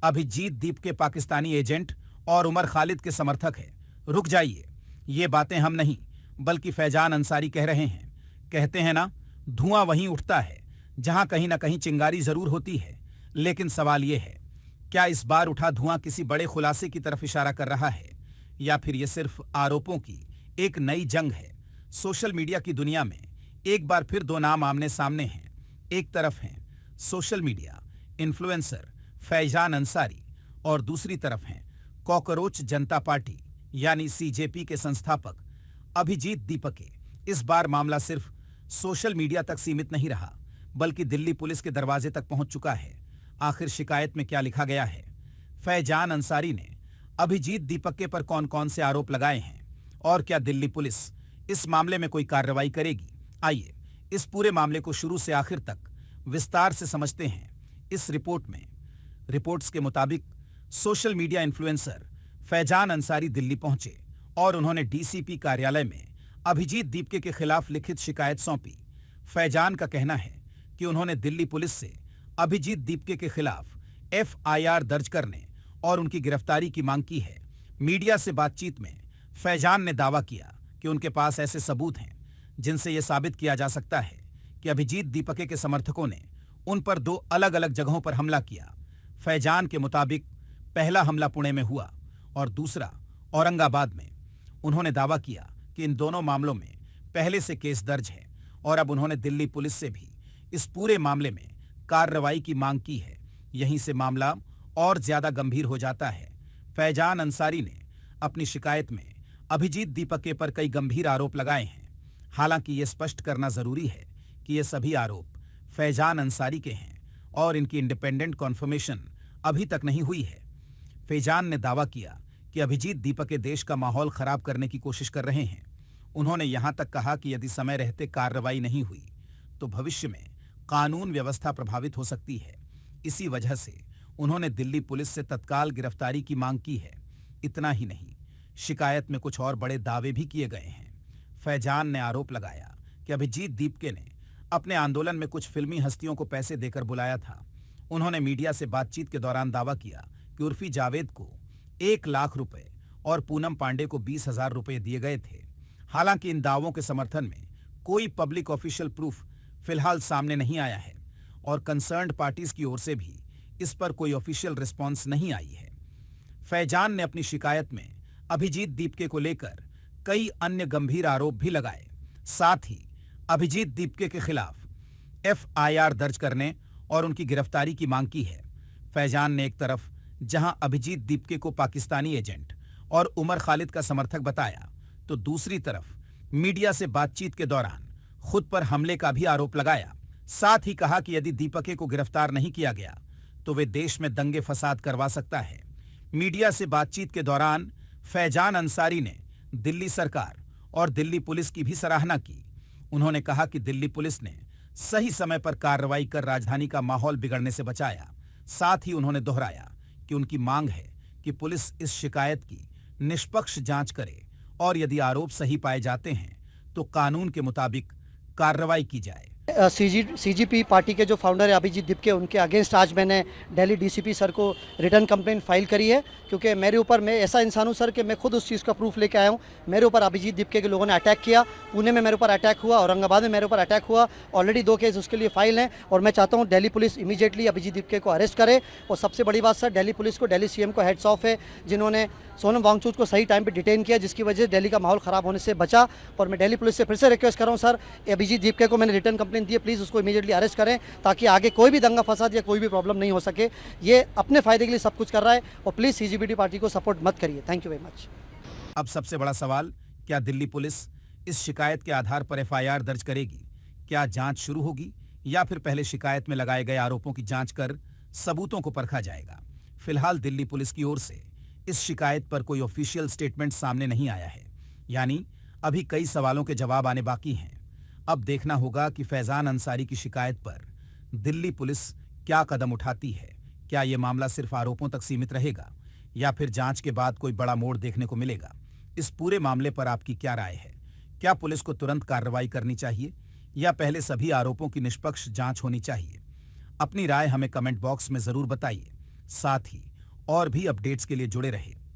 अभिजीत दीप के पाकिस्तानी एजेंट और उमर खालिद के समर्थक हैं। रुक जाइए, ये बातें हम नहीं बल्कि फैजान अंसारी कह रहे हैं। कहते हैं ना, धुआं वहीं उठता है जहां कहीं ना कहीं चिंगारी जरूर होती है। लेकिन सवाल ये है, क्या इस बार उठा धुआं किसी बड़े खुलासे की तरफ इशारा कर रहा है या फिर ये सिर्फ आरोपों की एक नई जंग है। सोशल मीडिया की दुनिया में एक बार फिर दो नाम आमने सामने हैं। एक तरफ हैं social media influencer Faizan Ansari और दूसरी तरफ हैं कॉकरोच जनता पार्टी यानी सीजेपी के संस्थापक अभिजीत दीपके। इस बार मामला सिर्फ सोशल मीडिया तक सीमित नहीं रहा बल्कि दिल्ली पुलिस के दरवाजे तक पहुंच चुका है। आखिर शिकायत में क्या लिखा गया है? फैजान अंसारी ने अभिजीत दीपके पर कौन कौन से आरोप लगाए हैं और क्या दिल्ली पुलिस इस मामले में कोई कार्रवाई करेगी? आइए इस पूरे मामले को शुरू से आखिर तक विस्तार से समझते हैं इस रिपोर्ट में। रिपोर्ट्स के मुताबिक social media influencer Faizan Ansari Delhi पहुंचे और उन्होंने डीसीपी कार्यालय में अभिजीत दीपके के खिलाफ लिखित शिकायत सौंपी। फैजान का कहना है कि उन्होंने दिल्ली पुलिस से अभिजीत दीपके के खिलाफ एफआईआर दर्ज करने और उनकी गिरफ्तारी की मांग की है। मीडिया से बातचीत में फैजान ने दावा किया कि उनके पास ऐसे सबूत हैं जिनसे यह साबित किया जा सकता है कि अभिजीत दीपके के समर्थकों ने उन पर दो अलग अलग जगहों पर हमला किया। फैजान के मुताबिक पहला हमला पुणे में हुआ और दूसरा औरंगाबाद में। उन्होंने दावा किया कि इन दोनों मामलों में पहले से केस दर्ज है और अब उन्होंने दिल्ली पुलिस से भी इस पूरे मामले में कार्रवाई की मांग की है। यहीं से मामला और ज्यादा गंभीर हो जाता है। फैजान अंसारी ने अपनी शिकायत में अभिजीत दीपके पर कई गंभीर आरोप लगाए हैं। हालांकि ये स्पष्ट करना जरूरी है कि ये सभी आरोप फैजान अंसारी के हैं और इनकी इंडिपेंडेंट कॉन्फर्मेशन अभी तक नहीं हुई है। फैजान ने दावा किया कि अभिजीत दीपके देश का माहौल खराब करने की कोशिश कर रहे हैं। उन्होंने यहां तक कहा कि यदि समय रहते कार्रवाई नहीं हुई तो भविष्य में कानून व्यवस्था प्रभावित हो सकती है। इसी वजह से उन्होंने दिल्ली पुलिस से तत्काल गिरफ्तारी की मांग की है। इतना ही नहीं, शिकायत में कुछ और बड़े दावे भी किए गए हैं। फैजान ने आरोप लगाया कि अभिजीत दीपके ने अपने आंदोलन में कुछ फिल्मी हस्तियों को पैसे देकर बुलाया था। उन्होंने मीडिया से बातचीत के दौरान दावा किया कि उर्फी जावेद को 1 लाख रुपए और पूनम पांडे को 20,000 रुपए दिए गए थे। हालांकि इन दावों के समर्थन में कोई पब्लिक ऑफिशियल प्रूफ फिलहाल सामने नहीं आया है और कंसर्न्ड पार्टीज की ओर से भी इस पर कोई ऑफिशियल रिस्पॉन्स नहीं आई है। फैजान ने अपनी शिकायत में अभिजीत दीपके को लेकर कई अन्य गंभीर आरोप भी लगाए। साथ ही अभिजीत दीपके के खिलाफ एफआईआर दर्ज करने और उनकी गिरफ्तारी की मांग की है। फैजान ने एक तरफ जहां अभिजीत दीपके को पाकिस्तानी एजेंट और उमर खालिद का समर्थक बताया, तो दूसरी तरफ मीडिया से बातचीत के दौरान खुद पर हमले का भी आरोप लगाया। साथ ही कहा कि यदि दीपके को गिरफ्तार नहीं किया गया तो वे देश में दंगे फसाद करवा सकता है। मीडिया से बातचीत के दौरान फैजान अंसारी ने दिल्ली सरकार और दिल्ली पुलिस की भी सराहना की। उन्होंने कहा कि दिल्ली पुलिस ने सही समय पर कार्रवाई कर राजधानी का माहौल बिगड़ने से बचाया। साथ ही उन्होंने दोहराया कि उनकी मांग है कि पुलिस इस शिकायत की निष्पक्ष जांच करे और यदि आरोप सही पाए जाते हैं तो कानून के मुताबिक कार्रवाई की जाए। सीजीपी पार्टी के जो फाउंडर है अभिजीत दीपके, उनके अगेंस्ट आज मैंने दिल्ली डीसीपी सर को रिटर्न कंप्लेंट फाइल करी है, क्योंकि मेरे ऊपर, मैं ऐसा इंसान हूं सर कि मैं खुद उस चीज़ का प्रूफ लेके आया हूं। मेरे ऊपर अभिजीत दीपके के लोगों ने अटैक किया। पुणे में मेरे ऊपर अटैक हुआ, औरंगाबाद में मेरे ऊपर अटैक हुआ। ऑलरेडी 2 केस उसके लिए फाइल हैं और मैं चाहता हूँ दिल्ली पुलिस इमीडिएटली अभिजीत दीपके को अरेस्ट करे। और सबसे बड़ी बात सर, दिल्ली पुलिस को, दिल्ली सीएम को हेड्स ऑफ है, जिन्होंने सोनम वांगचुक को सही टाइम पर डिटेन किया, जिसकी वजह से दिल्ली का माहौल ख़राब होने से बचा। और मैं दिल्ली पुलिस से फिर से रिक्वेस्ट कर रहा हूँ सर, अभिजीत दीपके को मैंने रिटर्न कंप्लेंट दी है, प्लीज़ उसको इमीडिएटली अरेस्ट करें ताकि आगे कोई भी दंगा फसाद या कोई भी प्रॉब्लम नहीं हो सके। ये अपने फायदे के लिए सब कुछ कर रहा है और प्लीज़ सीजीबीटी पार्टी को सपोर्ट मत करिए। Thank you very much. अब सबसे बड़ा सवाल, क्या दिल्ली पुलिस इस शिकायत के आधार पर एफआईआर दर्ज करेगी? क्या जांच शुरू होगी या फिर पहले शिकायत में लगाए गए आरोपों की जांच कर सबूतों को परखा जाएगा? फिलहाल दिल्ली पुलिस की ओर से इस शिकायत पर कोई ऑफिशियल स्टेटमेंट सामने नहीं आया है, यानी अभी कई सवालों के जवाब आने बाकी हैं। अब देखना होगा कि फैजान अंसारी की शिकायत पर दिल्ली पुलिस क्या कदम उठाती है। क्या ये मामला सिर्फ आरोपों तक सीमित रहेगा या फिर जांच के बाद कोई बड़ा मोड़ देखने को मिलेगा? इस पूरे मामले पर आपकी क्या राय है? क्या पुलिस को तुरंत कार्रवाई करनी चाहिए या पहले सभी आरोपों की निष्पक्ष जांच होनी चाहिए? अपनी राय हमें कमेंट बॉक्स में जरूर बताइए। साथ ही और भी अपडेट्स के लिए जुड़े रहे।